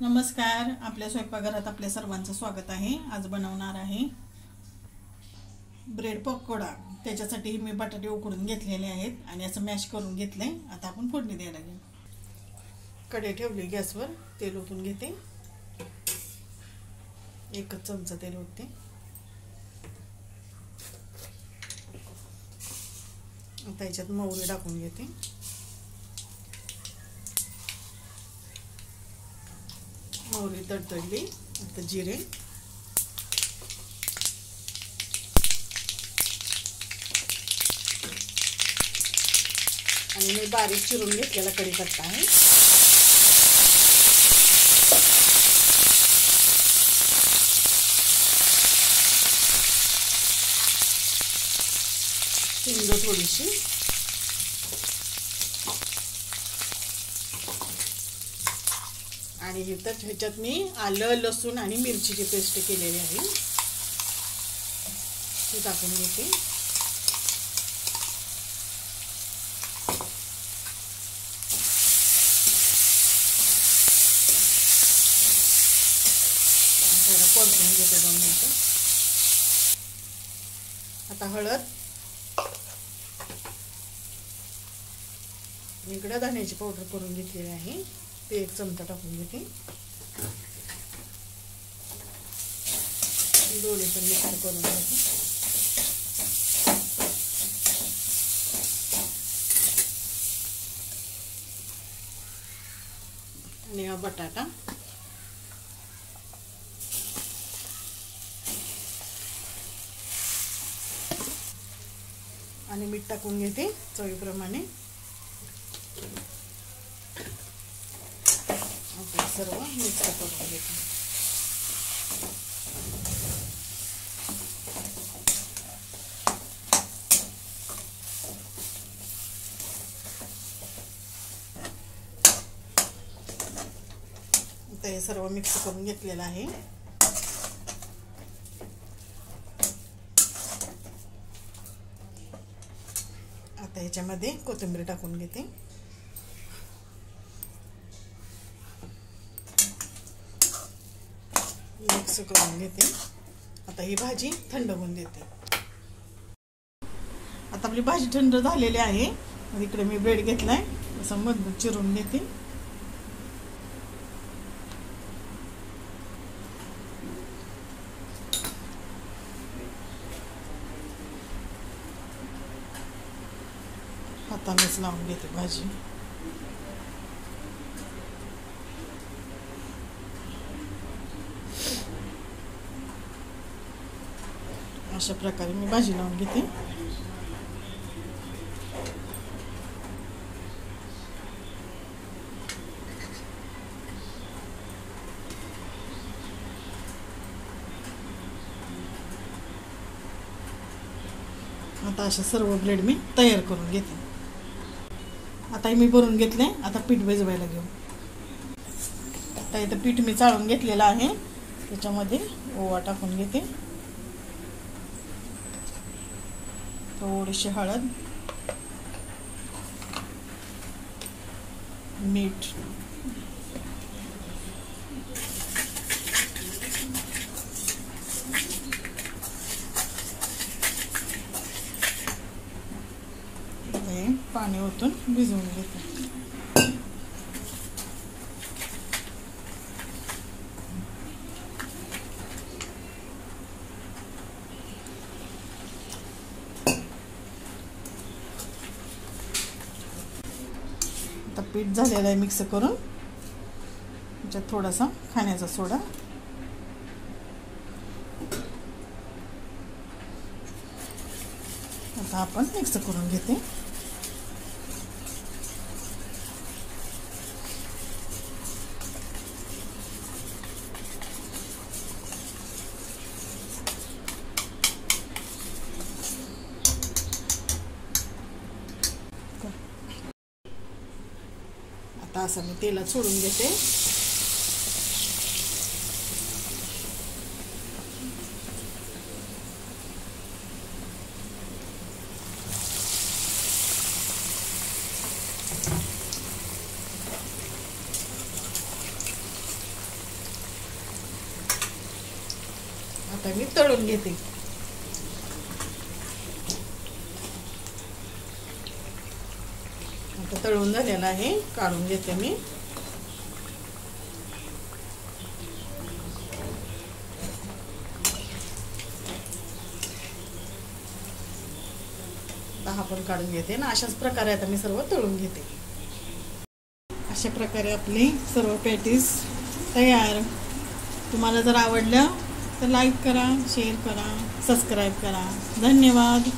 नमस्कार. आपल्या स्वयंपाकघरात आपल्या सर्वांचं स्वागत आहे. आज बनवणार आहे ब्रेड पकोडा. त्याच्यासाठी मी बटाटे उकडून घेतलेले आहेत आणि असं मॅश करून घेतले. आता आपण फोडणी द्यायला घेऊ. कढई ठेवली गॅसवर. तेल ओतून घेते. 1 चमचा तेल ओतते. आता याच्यात मोहरी टाकून घेते. मोहरी तडतडली. आता जिरे, आणि मी बारीक चिरून घेतलेला कढीपत्ता आहे. हिंग थोडीशी, आणि ह्याच्यात मी आलं, लसूण आणि मिरचीची पेस्ट केलेली आहे, ती टाकून घेते. त्याला परतून घेते 2 मिनिटं. आता हळद, इकडे धण्याची पावडर करून घेतलेली आहे, ते 1 चमचा टाकून घेते. दोन्ही पण मिक्स करून घेते. आणि हा बटाटा, आणि मीठ टाकून घेते चवीप्रमाणे. सर्व मिक्स करून घेते. आता हे सर्व मिक्स करून घेतलेलं आहे. आता ह्याच्यामध्ये कोथिंबीर टाकून घेते. मिक्स करून घेते. आता ही भाजी थंड होऊन देते. आता आपली भाजी थंड झालेली आहे. इकडे मी ब्रेड घेतलाय, असं मधून चिरून घेते. हातानेच लावून घेते भाजी. अशा प्रकारे मी भाजी लावून घेते. आता अशा सर्व ब्रेड मी तयार करून घेते. आता मी भरून घेतले. आता पीठ भिजवायला घेऊ. आता इथं पीठ मी चाळून घेतलेलं आहे. त्याच्यामध्ये ओवा टाकून घेते. थोडीशी हळद, मीठ, पाणी ओतून भिजवून घेते. आता पीठ झालेलं आहे मिक्स करून. त्याच्यात थोडासा खाण्याचा सोडा, आता आपण मिक्स करून घेते. आता असं मी तेलात सोडून घेते. आता मी तळून घेते. आता तळून झालेला आहे, काढून घेते मी. दहा पण काढून घेते ना. अशाच प्रकारे आता मी सर्व तळून घेते. अशा प्रकारे आपली सर्व पॅटीस तयार. तुम्हाला जर आवडलं तर लाईक करा, शेअर करा, सबस्क्राईब करा. धन्यवाद.